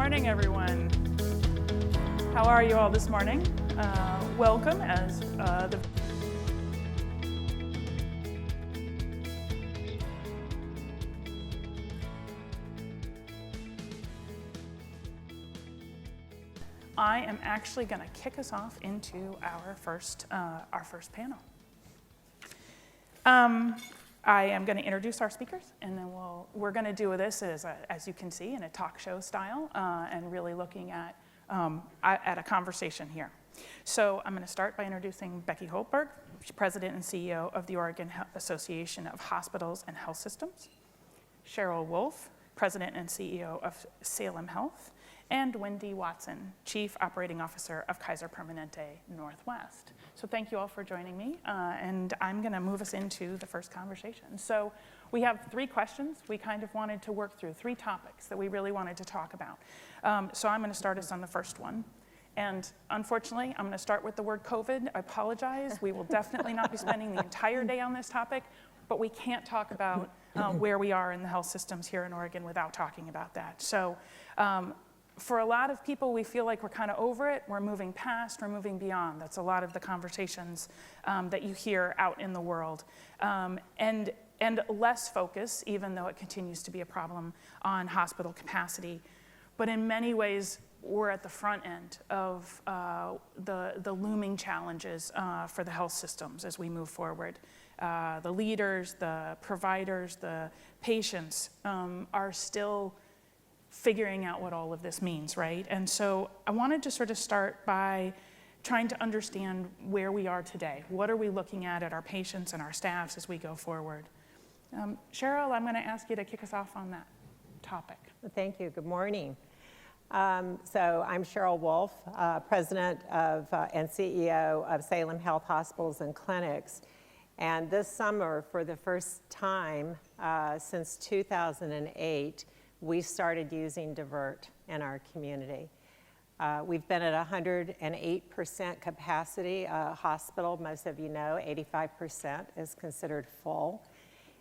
morning, everyone. How are you all this morning? Welcome as I am actually going to kick us off into our first panel. I am going to introduce our speakers, and then we're going to do this as you can see, in a talk show style, and really looking at a conversation here. So I'm going to start by introducing Becky Holtberg, President and CEO of the Oregon Association of Hospitals and Health Systems, Cheryl Wolf, President and CEO of Salem Health, and Wendy Watson, Chief Operating Officer of Kaiser Permanente Northwest. So thank you all for joining me, and I'm going to move us into the first conversation. So we have 3 questions we kind of wanted to work through, 3 topics that we really wanted to talk about. So I'm going to start us on the first one. And unfortunately, I'm going to start with the word COVID. I apologize. We will definitely not be spending the entire day on this topic, but we can't talk about where we are in the health systems here in Oregon without talking about that. So for a lot of people, we feel like we're kind of over it. We're moving past, we're moving beyond. That's a lot of the conversations that you hear out in the world. And less focus, even though it continues to be a problem, on hospital capacity. But in many ways, we're at the front end of the looming challenges for the health systems as we move forward. The leaders, the providers, the patients are still figuring out what all of this means, right? And so I wanted to sort of start by trying to understand where we are today. What are we looking at our patients and our staffs as we go forward? Cheryl, I'm going to ask you to kick us off on that topic. Well, thank you. Good morning. So I'm Cheryl Wolf, President of and CEO of Salem Health Hospitals and Clinics. And this summer, for the first time since 2008, we started using Divert in our community. We've been at 108% capacity. Hospital, most of you know, 85% is considered full.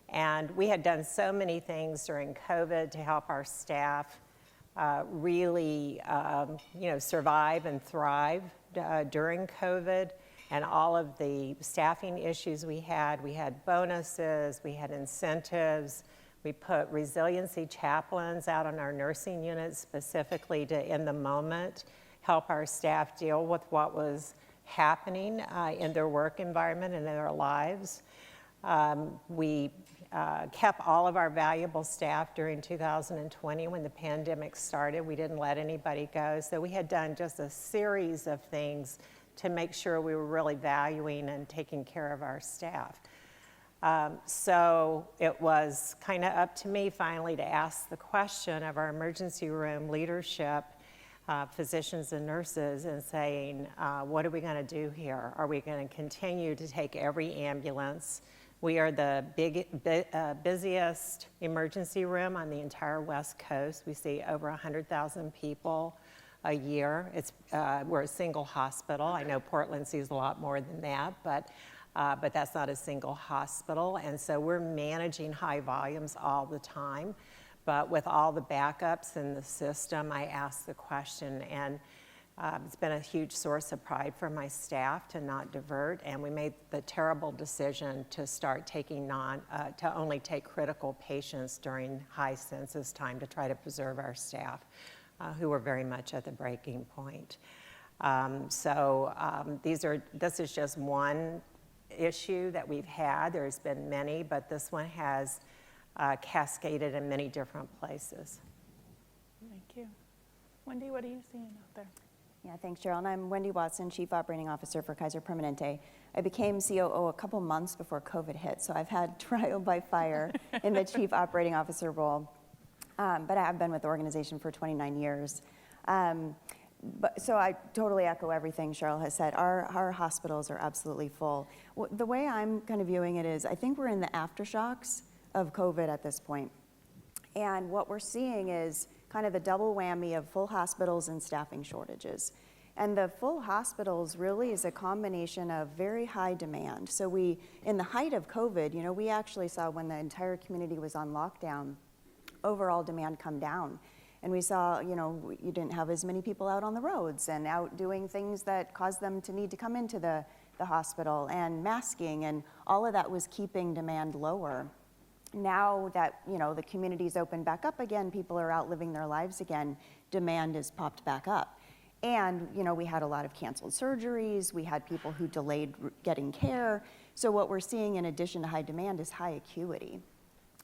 And we had done so many things during COVID to help our staff really survive and thrive during COVID, and all of the staffing issues we had. We had bonuses, we had incentives. We put resiliency chaplains out on our nursing units specifically to, in the moment, help our staff deal with what was happening in their work environment and in their lives. We kept all of our valuable staff during 2020 when the pandemic started. We didn't let anybody go. So we had done just a series of things to make sure we were really valuing and taking care of our staff. So it was kind of up to me finally to ask the question of our emergency room leadership, physicians and nurses, and saying, what are we going to do here? Are we going to continue to take every ambulance? We are the busiest emergency room on the entire West Coast. We see over 100,000 people a year. We're a single hospital. I know Portland sees a lot more than that, but that's not a single hospital. And so we're managing high volumes all the time. But with all the backups in the system, I asked the question, and it's been a huge source of pride for my staff to not divert. And we made the terrible decision to start taking to only take critical patients during high census time to try to preserve our staff, who were very much at the breaking point. This is just one issue that we've had. There's been many, but this one has cascaded in many different places. Thank you. Wendy, what are you seeing out there? Yeah, thanks, Cheryl. And I'm Wendy Watson, Chief Operating Officer for Kaiser Permanente. I became COO a couple months before COVID hit, so I've had trial by fire in the Chief Operating Officer role. But I have been with the organization for 29 years. So I totally echo everything Cheryl has said. Our hospitals are absolutely full. The way I'm kind of viewing it is, I think we're in the aftershocks of COVID at this point. And what we're seeing is kind of the double whammy of full hospitals and staffing shortages. And the full hospitals really is a combination of very high demand. So in the height of COVID, we actually saw when the entire community was on lockdown, overall demand come down. And we saw, you didn't have as many people out on the roads and out doing things that caused them to need to come into the hospital, and masking, and all of that was keeping demand lower. Now that, the community's opened back up again, people are out living their lives again, demand has popped back up. And, we had a lot of canceled surgeries, we had people who delayed getting care. So what we're seeing in addition to high demand is high acuity.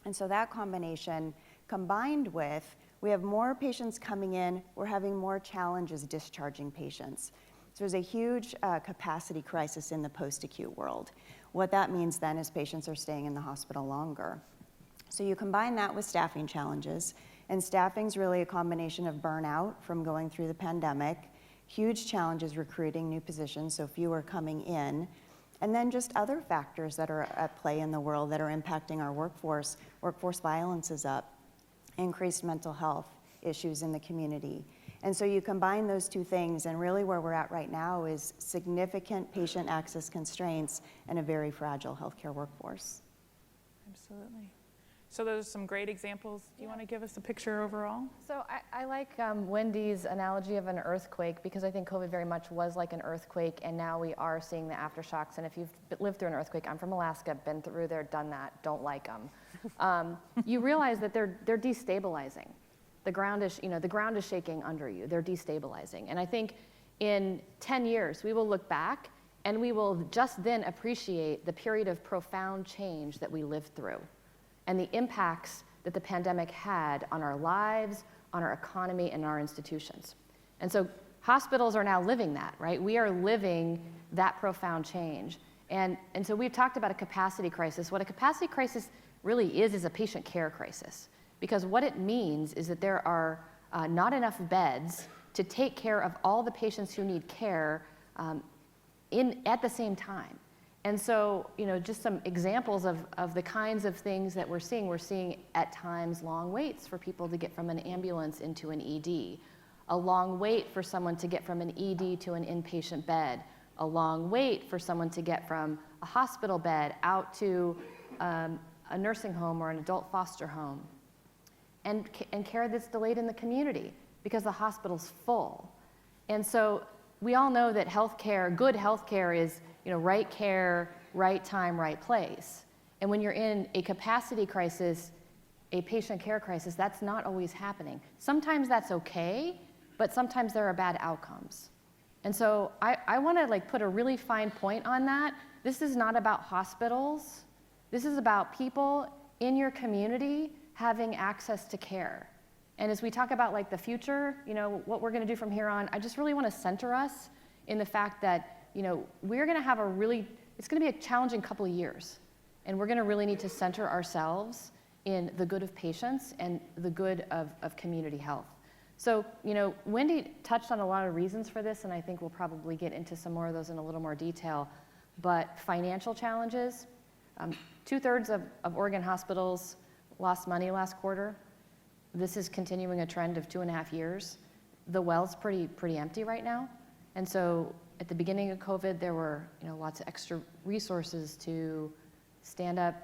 And so that combination, combined with, we have more patients coming in, we're having more challenges discharging patients. So there's a huge capacity crisis in the post-acute world. What that means then is patients are staying in the hospital longer. So you combine that with staffing challenges, and staffing's really a combination of burnout from going through the pandemic, huge challenges recruiting new positions, so fewer coming in, and then just other factors that are at play in the world that are impacting our workforce. Workforce violence is up, increased mental health issues in the community. And so you combine those two things, and really where we're at right now is significant patient access constraints and a very fragile healthcare workforce. Absolutely. So those are some great examples. Do you want to give us a picture overall? So I like Wendy's analogy of an earthquake, because I think COVID very much was like an earthquake, and now we are seeing the aftershocks. And if you've lived through an earthquake, I'm from Alaska, been through there, done that, don't like them. You realize that they're destabilizing. The ground is shaking under you. They're destabilizing. And I think in 10 years, we will look back and we will just then appreciate the period of profound change that we lived through and the impacts that the pandemic had on our lives, on our economy, and our institutions. And so hospitals are now living that, right? We are living that profound change. And so we've talked about a capacity crisis. What a capacity crisis really is a patient care crisis. Because what it means is that there are not enough beds to take care of all the patients who need care at the same time. And so, just some examples of the kinds of things that we're seeing. We're seeing at times long waits for people to get from an ambulance into an ED, a long wait for someone to get from an ED to an inpatient bed, a long wait for someone to get from a hospital bed out to a nursing home or an adult foster home. And care that's delayed in the community because the hospital's full. And so we all know that good healthcare is, right care, right time, right place. And when you're in a capacity crisis, a patient care crisis, that's not always happening. Sometimes that's okay, but sometimes there are bad outcomes. And so I want to put a really fine point on that. This is not about hospitals. This is about people in your community having access to care. And as we talk about the future, what we're going to do from here on, I just really want to center us in the fact that, we're going to have it's going to be a challenging couple of years. And we're going to really need to center ourselves in the good of patients and the good of community health. So, Wendy touched on a lot of reasons for this, and I think we'll probably get into some more of those in a little more detail. But financial challenges, 2/3 of Oregon hospitals lost money last quarter. This is continuing a trend of 2.5 years. The well's pretty empty right now. And so at the beginning of COVID, there were lots of extra resources to stand up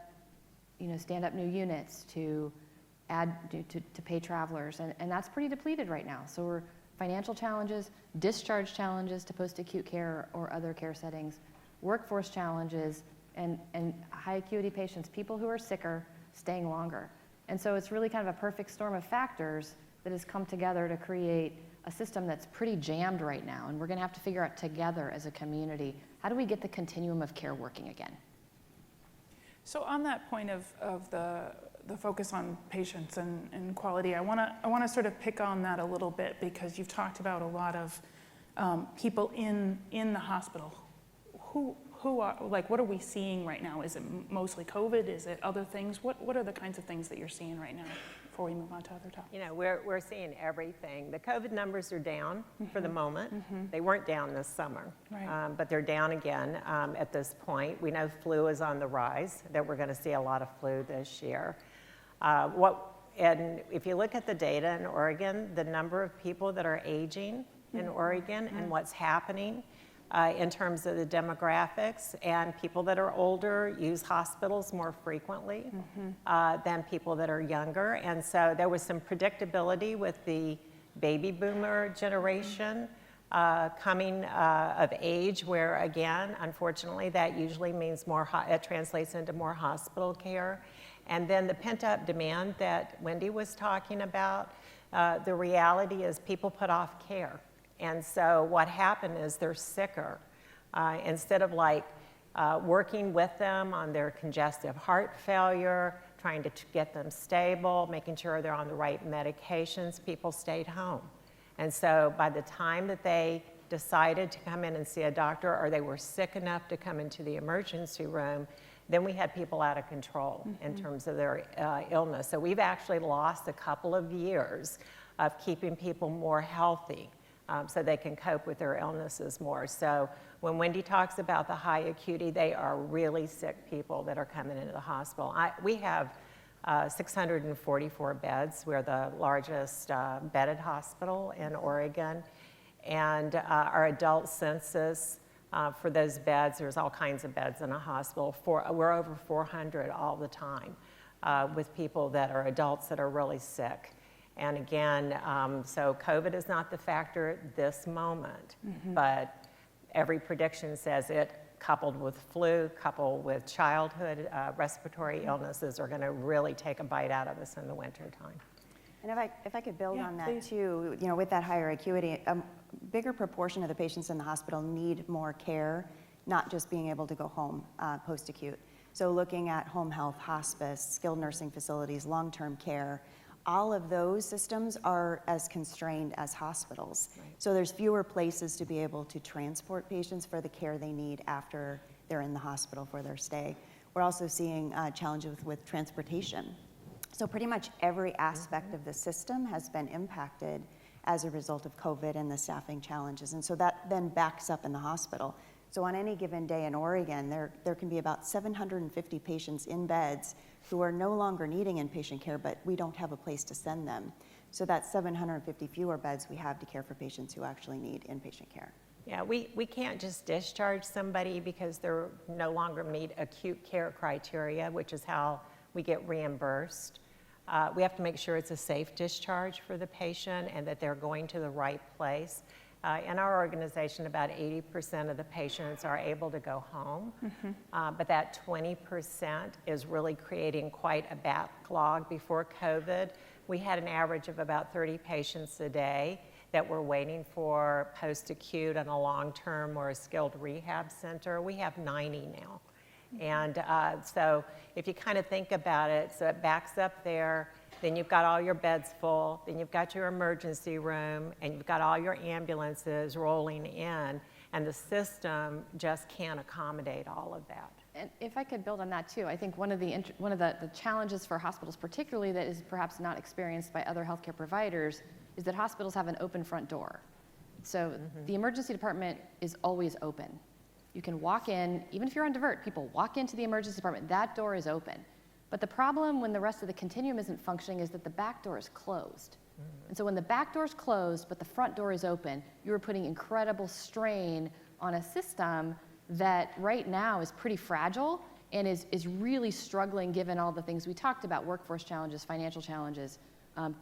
new units, to add to pay travelers, and that's pretty depleted right now. So we're financial challenges, discharge challenges to post-acute care or other care settings, workforce challenges, and high acuity patients, people who are sicker, staying longer. And so it's really kind of a perfect storm of factors that has come together to create a system that's pretty jammed right now. And we're going to have to figure out together as a community, how do we get the continuum of care working again? So on that point of the focus on patients and quality, I want to sort of pick on that a little bit, because you've talked about a lot of people in the hospital. Who are, what are we seeing right now? Is it mostly COVID? Is it other things? What are the kinds of things that you're seeing right now before we move on to other topics? We're seeing everything. The COVID numbers are down for the moment. They weren't down this summer, Right. But they're down again at this point. We know flu is on the rise, that we're going to see a lot of flu this year. And if you look at the data in Oregon, the number of people that are aging in Oregon and what's happening, in terms of the demographics, and people that are older use hospitals more frequently than people that are younger. And so there was some predictability with the baby boomer generation coming of age, where again, unfortunately, that usually means it translates into more hospital care. And then the pent-up demand that Wendy was talking about, the reality is people put off care. And so what happened is they're sicker. Instead of working with them on their congestive heart failure, trying to get them stable, making sure they're on the right medications, people stayed home. And so by the time that they decided to come in and see a doctor, or they were sick enough to come into the emergency room, then we had people out of control in terms of their illness. So we've actually lost a couple of years of keeping people more healthy so they can cope with their illnesses more. So when Wendy talks about the high acuity, they are really sick people that are coming into the hospital. We have 644 beds. We're the largest bedded hospital in Oregon. And our adult census for those beds, there's all kinds of beds in a hospital. We're over 400 all the time with people that are adults that are really sick. And again, so COVID is not the factor at this moment, but every prediction says it, coupled with flu, coupled with childhood respiratory illnesses, are going to really take a bite out of us in the wintertime. And if I could build on that please. too, with that higher acuity, a bigger proportion of the patients in the hospital need more care, not just being able to go home post-acute. So looking at home health, hospice, skilled nursing facilities, long-term care, all of those systems are as constrained as hospitals. Right. So there's fewer places to be able to transport patients for the care they need after they're in the hospital for their stay. We're also seeing challenges with transportation. So pretty much every aspect of the system has been impacted as a result of COVID and the staffing challenges. And so that then backs up in the hospital. So on any given day in Oregon, there can be about 750 patients in beds who are no longer needing inpatient care, but we don't have a place to send them. So that's 750 fewer beds we have to care for patients who actually need inpatient care. Yeah, we can't just discharge somebody because they no longer meet acute care criteria, which is how we get reimbursed. We have to make sure it's a safe discharge for the patient and that they're going to the right place. In our organization, about 80% of the patients are able to go home, but that 20% is really creating quite a backlog. Before COVID, we had an average of about 30 patients a day that were waiting for post-acute and a long-term or a skilled rehab center. We have 90 now. And so if you kind of think about it, so it backs up there, then you've got all your beds full, then you've got your emergency room, and you've got all your ambulances rolling in, and the system just can't accommodate all of that. And if I could build on that too, I think one of the challenges for hospitals particularly that is perhaps not experienced by other healthcare providers is that hospitals have an open front door. So the emergency department is always open. You can walk in, even if you're on divert, people walk into the emergency department, that door is open. But the problem when the rest of the continuum isn't functioning is that the back door is closed. And so when the back door is closed, but the front door is open, you are putting incredible strain on a system that right now is pretty fragile and is really struggling, given all the things we talked about, workforce challenges, financial challenges,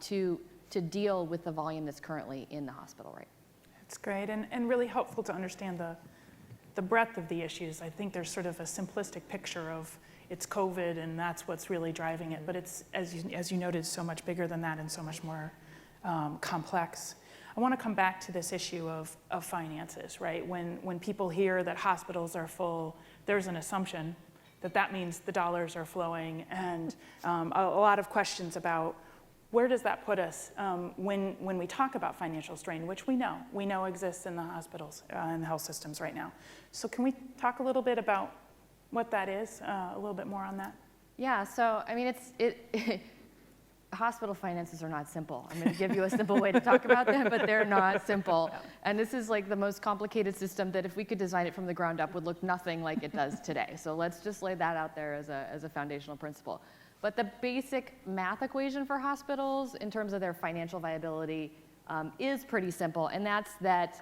to deal with the volume that's currently in the hospital, right? It's great and really helpful to understand the breadth of the issues. I think there's sort of a simplistic picture of it's COVID and that's what's really driving it, but it's, as you noted, so much bigger than that and so much more complex. I want to come back to this issue of finances, right? When people hear that hospitals are full, there's an assumption that that means the dollars are flowing, and a lot of questions about where does that put us when we talk about financial strain, which we know exists in the hospitals and the health systems right now. So can we talk a little bit about what that is, a little bit more on that? Yeah, so I mean, hospital finances are not simple. I'm going to give you a simple way to talk about them, but they're not simple. And this is like the most complicated system that if we could design it from the ground up would look nothing like it does today. So let's just lay that out there as a foundational principle. But the basic math equation for hospitals in terms of their financial viability is pretty simple, and that's that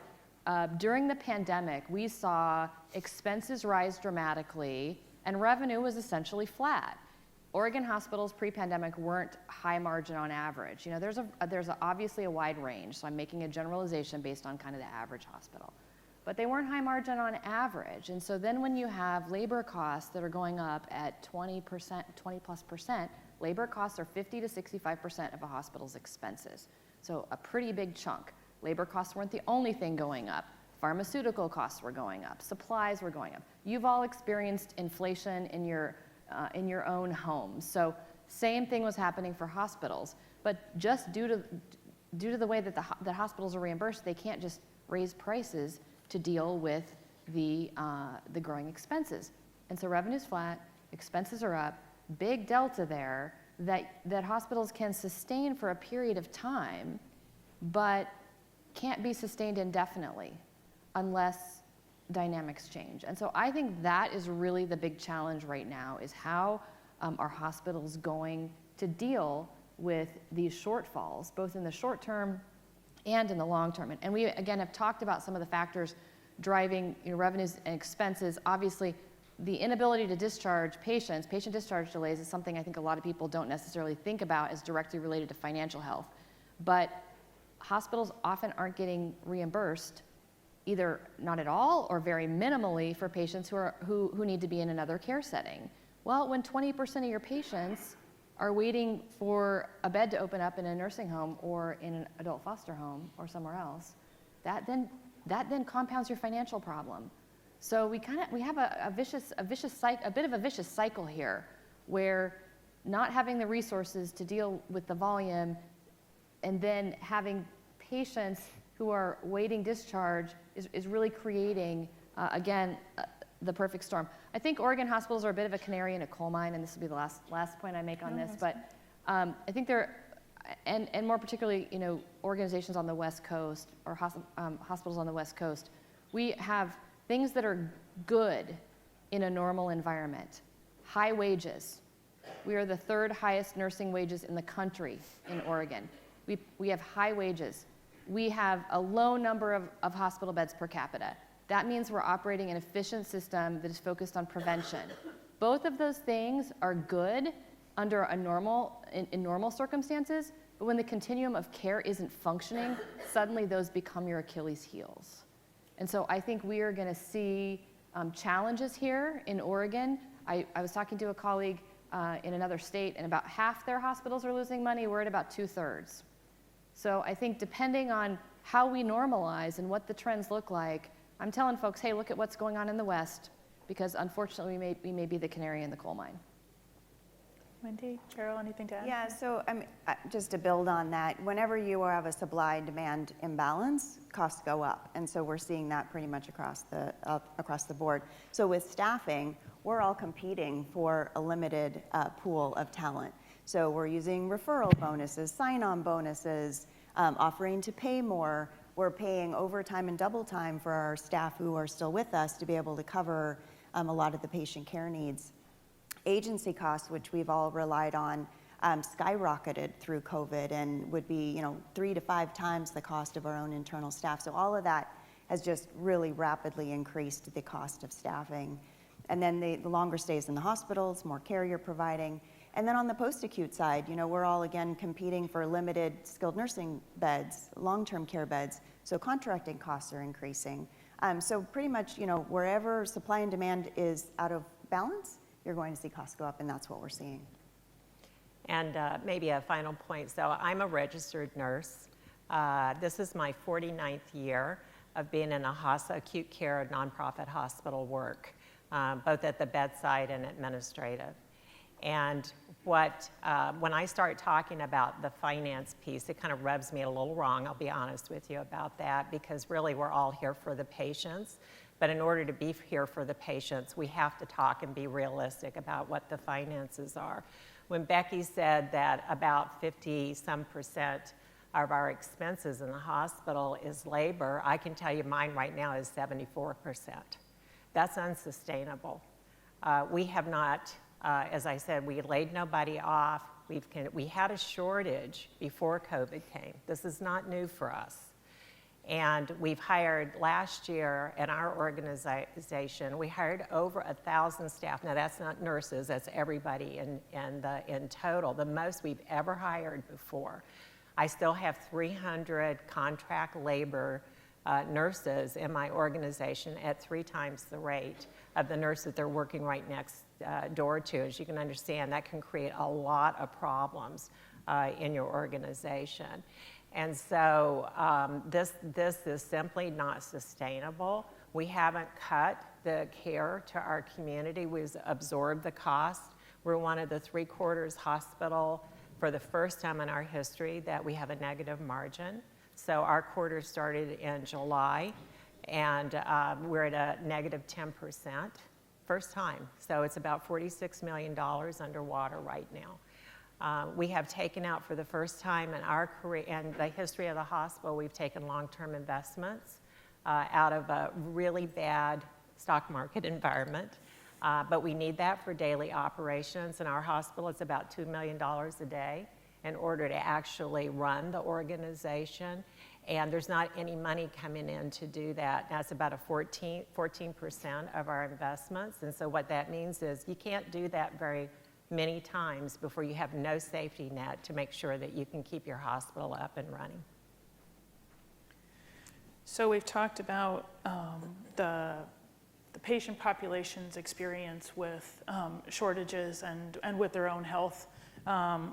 During the pandemic, we saw expenses rise dramatically and revenue was essentially flat. Oregon hospitals pre-pandemic weren't high margin on average. You know, there's obviously a wide range, so I'm making a generalization based on kind of the average hospital. But they weren't high margin on average. And so then when you have labor costs that are going up at 20%, 20+%, labor costs are 50 to 65% of a hospital's expenses. So a pretty big chunk. Labor costs weren't the only thing going up. Pharmaceutical costs were going up. Supplies were going up. You've all experienced inflation in your own homes. So same thing was happening for hospitals. But just due to the way that that hospitals are reimbursed, they can't just raise prices to deal with the growing expenses. And so revenue's flat, expenses are up, big delta there that hospitals can sustain for a period of time, but can't be sustained indefinitely unless dynamics change. And so I think that is really the big challenge right now, is how are hospitals going to deal with these shortfalls, both in the short term and in the long term. And we, again, have talked about some of the factors driving revenues and expenses. Obviously, the inability to discharge patients, patient discharge delays, is something I think a lot of people don't necessarily think about as directly related to financial health. But hospitals often aren't getting reimbursed, either not at all or very minimally, for patients who need to be in another care setting. Well, when 20% of your patients are waiting for a bed to open up in a nursing home or in an adult foster home or somewhere else, that then compounds your financial problem. So we have a bit of a vicious cycle here, where not having the resources to deal with the volume and then having patients who are waiting discharge is really creating, again, the perfect storm. I think Oregon hospitals are a bit of a canary in a coal mine, and this will be the last point I make on this. But I think they're, and more particularly, organizations on the West Coast or hospitals on the West Coast, we have things that are good in a normal environment. High wages. We are the third highest nursing wages in the country in Oregon. We have high wages. We have a low number of hospital beds per capita. That means we're operating an efficient system that is focused on prevention. Both of those things are good under in normal circumstances, but when the continuum of care isn't functioning, suddenly those become your Achilles heels. And so I think we are going to see challenges here in Oregon. I was talking to a colleague in another state, and about half their hospitals are losing money. We're at about 2/3. So I think depending on how we normalize and what the trends look like, I'm telling folks, hey, look at what's going on in the West, because unfortunately we may be the canary in the coal mine. Wendy, Cheryl, anything to add? Yeah, so just to build on that, whenever you have a supply and demand imbalance, costs go up. And so we're seeing that pretty much across the board. So with staffing, we're all competing for a limited pool of talent. So we're using referral bonuses, sign-on bonuses, offering to pay more. We're paying overtime and double time for our staff who are still with us to be able to cover a lot of the patient care needs. Agency costs, which we've all relied on, skyrocketed through COVID and would be 3 to 5 times the cost of our own internal staff. So all of that has just really rapidly increased the cost of staffing. And then the longer stays in the hospitals, more care you're providing. And then on the post-acute side, we're all again competing for limited skilled nursing beds, long-term care beds. So contracting costs are increasing. So pretty much, wherever supply and demand is out of balance, you're going to see costs go up, and that's what we're seeing. And maybe a final point. So I'm a registered nurse. This is my 49th year of being in acute care nonprofit hospital work, both at the bedside and administrative. And when I start talking about the finance piece, it kind of rubs me a little wrong. I'll be honest with you about that, because really we're all here for the patients. But in order to be here for the patients, we have to talk and be realistic about what the finances are. When Becky said that about 50-some% of our expenses in the hospital is labor, I can tell you mine right now is 74%. That's unsustainable. We have not, as I said, we laid nobody off. We had a shortage before COVID came. This is not new for us. And we've hired last year in our organization, we hired over 1,000 staff. Now that's not nurses, that's everybody in total, the most we've ever hired before. I still have 300 contract labor nurses in my organization at 3 times the rate of the nurses they're working right next door to. As you can understand, that can create a lot of problems in your organization. And so this is simply not sustainable. We haven't cut the care to our community. We've absorbed the cost. We're one of the 3/4 hospital for the first time in our history that we have a negative margin. So our quarter started in July, and we're at a negative 10%, first time. So it's about $46 million underwater right now. We have taken out for the first time in our career and the history of the hospital, we've taken long-term investments out of a really bad stock market environment. But we need that for daily operations. In our hospital, it's about $2 million a day in order to actually run the organization. And there's not any money coming in to do that. That's about a 14% of our investments. And so what that means is you can't do that very many times before you have no safety net to make sure that you can keep your hospital up and running. So we've talked about the patient population's experience with shortages and with their own health.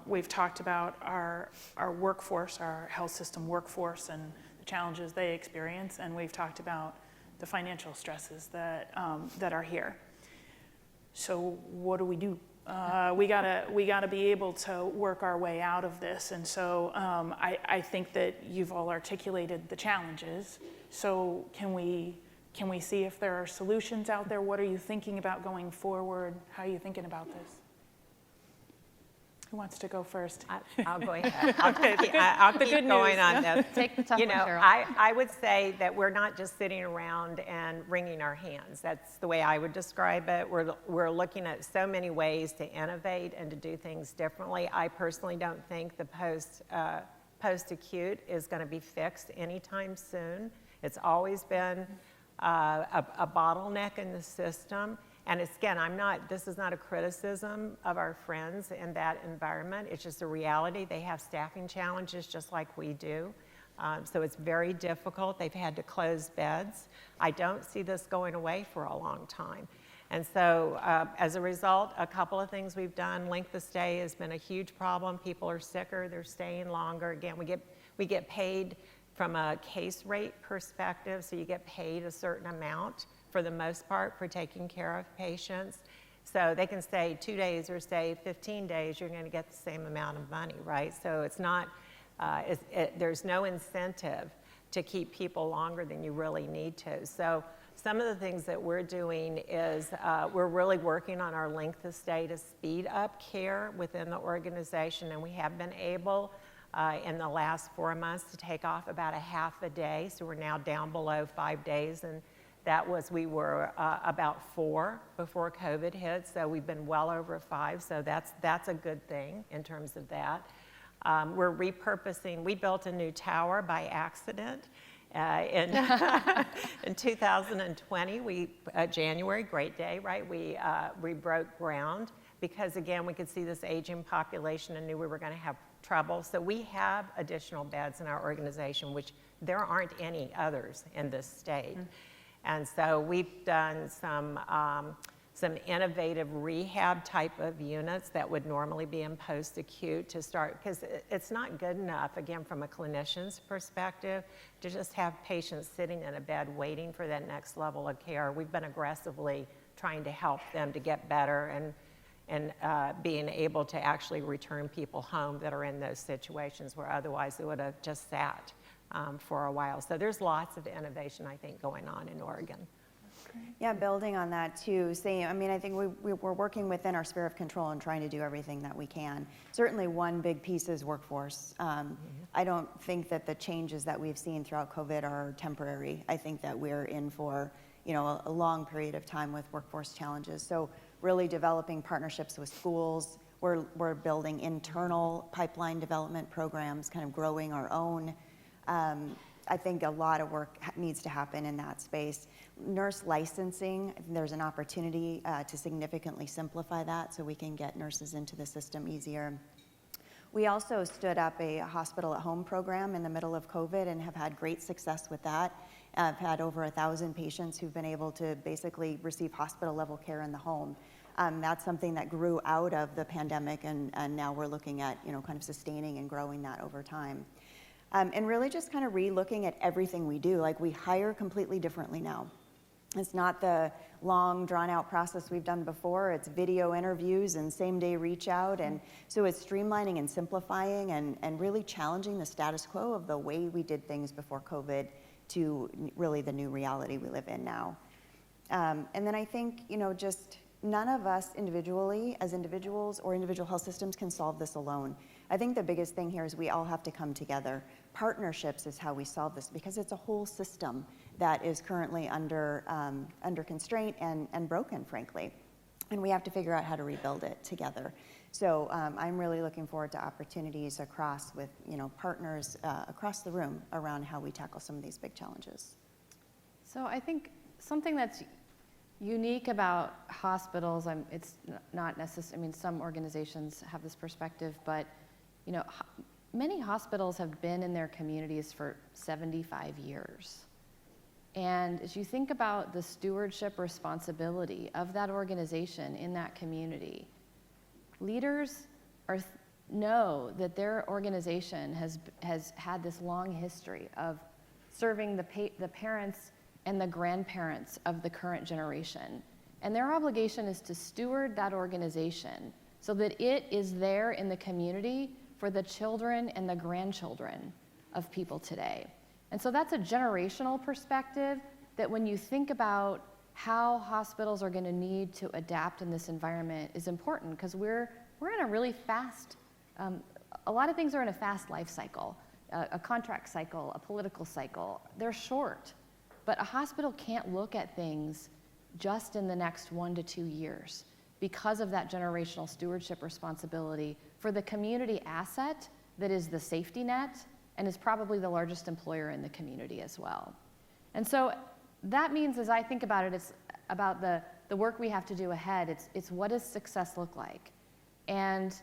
We've talked about our workforce, our health system workforce, and the challenges they experience, and we've talked about the financial stresses that are here. So what do? We gotta be able to work our way out of this, and so I think that you've all articulated the challenges. So can we see if there are solutions out there? What are you thinking about going forward? How are you thinking about this? Who wants to go first? I'll go ahead. I'll keep going on this. Take the tough one, Cheryl. I would say that we're not just sitting around and wringing our hands. That's the way I would describe it. We're looking at so many ways to innovate and to do things differently. I personally don't think the post-acute is going to be fixed anytime soon. It's always been a bottleneck in the system. And again, this is not a criticism of our friends in that environment. It's just a reality. They have staffing challenges just like we do. So it's very difficult. They've had to close beds. I don't see this going away for a long time. And so as a result, a couple of things we've done. Length of stay has been a huge problem. People are sicker, they're staying longer. Again, we get paid from a case rate perspective, so you get paid a certain amount for the most part for taking care of patients. So they can stay 2 days or stay 15 days, you're going to get the same amount of money, right? So it's not, there's no incentive to keep people longer than you really need to. So some of the things that we're doing is we're really working on our length of stay to speed up care within the organization, and we have been able in the last 4 months to take off about a half a day. So we're now down below 5 days, and we were about 4 before COVID hit, so we've been well over 5, so that's a good thing in terms of that. We're repurposing, we built a new tower by accident in 2020, January, great day, right? We broke ground because again, we could see this aging population and knew we were gonna have trouble. So we have additional beds in our organization, which there aren't any others in this state. Mm-hmm. And so we've done some innovative rehab type of units that would normally be in post-acute to start, because it's not good enough, again, from a clinician's perspective, to just have patients sitting in a bed waiting for that next level of care. We've been aggressively trying to help them to get better and being able to actually return people home that are in those situations where otherwise they would have just sat for a while. So there's lots of innovation, I think, going on in Oregon. Yeah, building on that too, I think we're working within our sphere of control and trying to do everything that we can. Certainly one big piece is workforce. I don't think that the changes that we've seen throughout COVID are temporary. I think that we're in for a long period of time with workforce challenges. So really developing partnerships with schools. We're building internal pipeline development programs, kind of growing our own I think a lot of work needs to happen in that space. Nurse licensing, there's an opportunity to significantly simplify that so we can get nurses into the system easier. We also stood up a hospital at home program in the middle of COVID and have had great success with that. I've had over 1,000 patients who've been able to basically receive hospital level care in the home. That's something that grew out of the pandemic, and now we're looking at, kind of sustaining and growing that over time. And really just kind of re-looking at everything we do. Like, we hire completely differently now. It's not the long, drawn-out process we've done before. It's video interviews and same-day reach-out. And so it's streamlining and simplifying and really challenging the status quo of the way we did things before COVID to really the new reality we live in now. And then I think, just none of us individually, as individuals or individual health systems, can solve this alone. I think the biggest thing here is we all have to come together. Partnerships is how we solve this, because it's a whole system that is currently under constraint and broken, frankly. And we have to figure out how to rebuild it together. So I'm really looking forward to opportunities across with partners across the room around how we tackle some of these big challenges. So I think something that's unique about hospitals, it's not necessary, some organizations have this perspective, but many hospitals have been in their communities for 75 years. And as you think about the stewardship responsibility of that organization in that community, leaders know that their organization has had this long history of serving the parents and the grandparents of the current generation. And their obligation is to steward that organization so that it is there in the community for the children and the grandchildren of people today. And so that's a generational perspective that when you think about how hospitals are going to need to adapt in this environment is important, because we're in a really fast, a lot of things are in a fast life cycle, a contract cycle, a political cycle. They're short, but a hospital can't look at things just in the next 1 to 2 years because of that generational stewardship responsibility for the community asset that is the safety net and is probably the largest employer in the community as well. And so that means, as I think about it, it's about the work we have to do ahead. It's what does success look like? And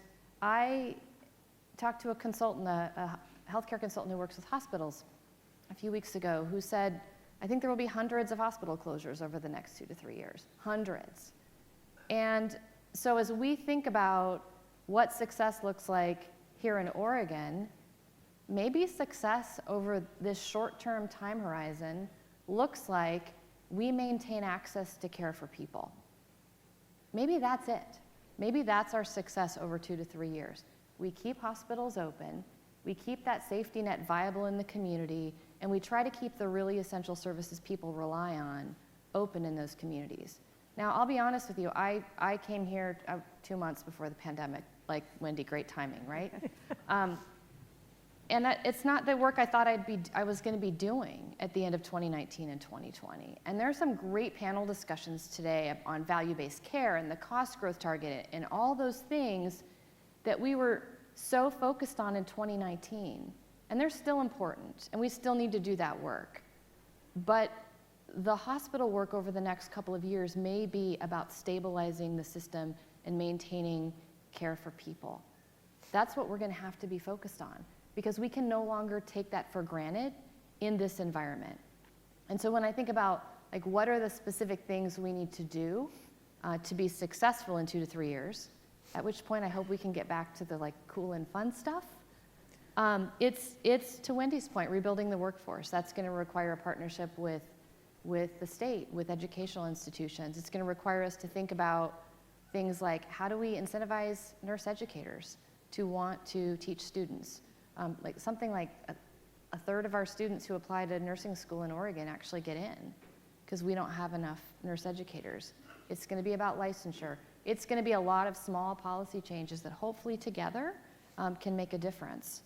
I talked to a consultant, a healthcare consultant who works with hospitals a few weeks ago, who said, I think there will be hundreds of hospital closures over the next 2 to 3 years, hundreds. And so as we think about what success looks like here in Oregon, maybe success over this short-term time horizon looks like we maintain access to care for people. Maybe that's it. Maybe that's our success over 2 to 3 years. We keep hospitals open, we keep that safety net viable in the community, and we try to keep the really essential services people rely on open in those communities. Now, I'll be honest with you, I came here 2 months before the pandemic, like Wendy, great timing, right? And it's not the work I thought I was going to be doing at the end of 2019 and 2020. And there are some great panel discussions today on value-based care and the cost growth target and all those things that we were so focused on in 2019. And they're still important, and we still need to do that work. But the hospital work over the next couple of years may be about stabilizing the system and maintaining care for people. That's what we're going to have to be focused on, because we can no longer take that for granted in this environment. And so when I think about what are the specific things we need to do to be successful in 2 to 3 years, at which point I hope we can get back to the cool and fun stuff. It's to Wendy's point, rebuilding the workforce. That's going to require a partnership with the state, with educational institutions. It's going to require us to think about things like, how do we incentivize nurse educators to want to teach students? Something like a third of our students who apply to nursing school in Oregon actually get in because we don't have enough nurse educators. It's going to be about licensure. It's going to be a lot of small policy changes that hopefully together can make a difference.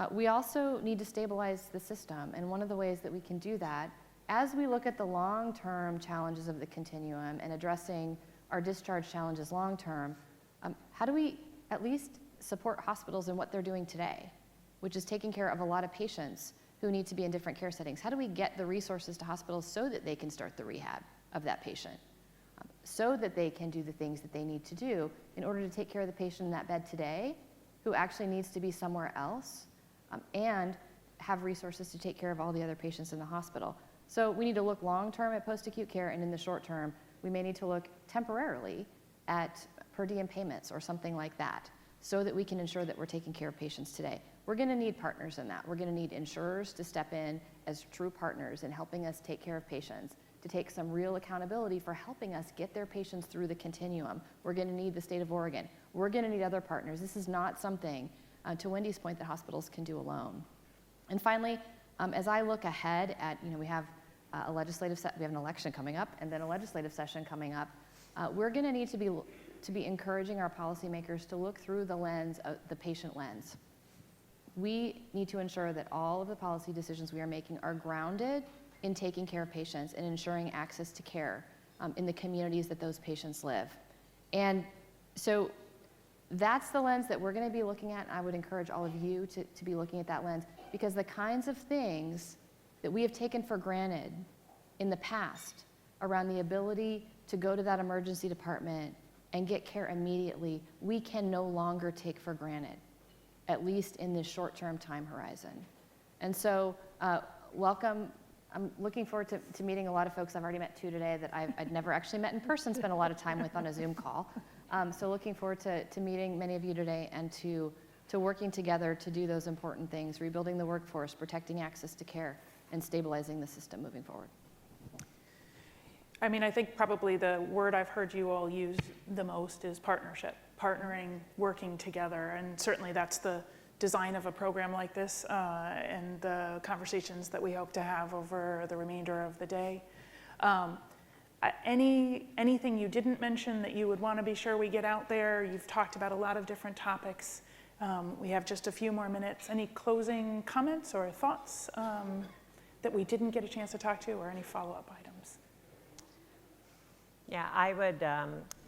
We also need to stabilize the system, and one of the ways that we can do that, as we look at the long-term challenges of the continuum and addressing our discharge challenges long-term, how do we at least support hospitals in what they're doing today, which is taking care of a lot of patients who need to be in different care settings? How do we get the resources to hospitals so that they can start the rehab of that patient, so that they can do the things that they need to do in order to take care of the patient in that bed today who actually needs to be somewhere else, and have resources to take care of all the other patients in the hospital. So we need to look long-term at post-acute care, and in the short term, we may need to look temporarily at per diem payments or something like that, so that we can ensure that we're taking care of patients today. We're gonna need partners in that. We're gonna need insurers to step in as true partners in helping us take care of patients, to take some real accountability for helping us get their patients through the continuum. We're gonna need the state of Oregon. We're gonna need other partners. This is not something, to Wendy's point, that hospitals can do alone. And finally, as I look ahead at, we have we have an election coming up and then a legislative session coming up, we're gonna need to be encouraging our policymakers to look through the lens of the patient lens. We need to ensure that all of the policy decisions we are making are grounded in taking care of patients and ensuring access to care in the communities that those patients live. And so that's the lens that we're going to be looking at. I would encourage all of you to be looking at that lens, because the kinds of things that we have taken for granted in the past around the ability to go to that emergency department and get care immediately, we can no longer take for granted, at least in this short-term time horizon. And so welcome. I'm looking forward to meeting a lot of folks. I've already met 2 today that I'd never actually met in person, spent a lot of time with on a Zoom call. So looking forward to meeting many of you today and to working together to do those important things, rebuilding the workforce, protecting access to care, and stabilizing the system moving forward. I mean, I think probably the word I've heard you all use the most is partnership, partnering, working together, and certainly that's the design of a program like this and the conversations that we hope to have over the remainder of the day. Anything you didn't mention that you would want to be sure we get out there? You've talked about a lot of different topics. We have just a few more minutes. Any closing comments or thoughts that we didn't get a chance to talk to, or any follow-up items? Yeah, I would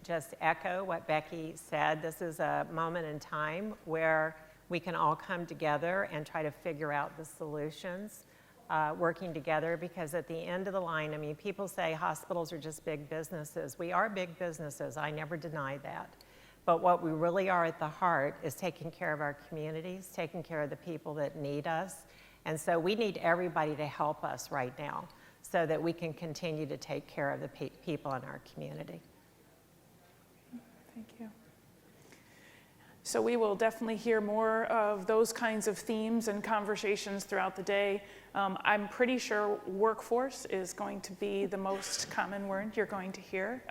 just echo what Becky said. This is a moment in time where we can all come together and try to figure out the solutions, working together, because at the end of the line, I mean, people say hospitals are just big businesses. We are big businesses, I never deny that. But what we really are at the heart is taking care of our communities, taking care of the people that need us. And so we need everybody to help us right now so that we can continue to take care of the people in our community. Thank you. So we will definitely hear more of those kinds of themes and conversations throughout the day. I'm pretty sure workforce is going to be the most common word you're going to hear,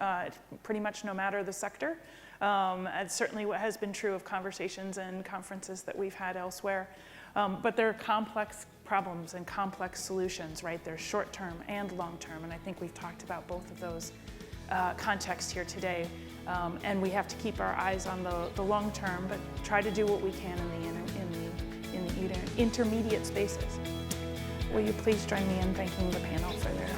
pretty much no matter the sector. And certainly what has been true of conversations and conferences that we've had elsewhere. But there are complex problems and complex solutions, right? There's short-term and long-term, and I think we've talked about both of those contexts here today. And we have to keep our eyes on the long term, but try to do what we can in the intermediate spaces. Will you please join me in thanking the panel for their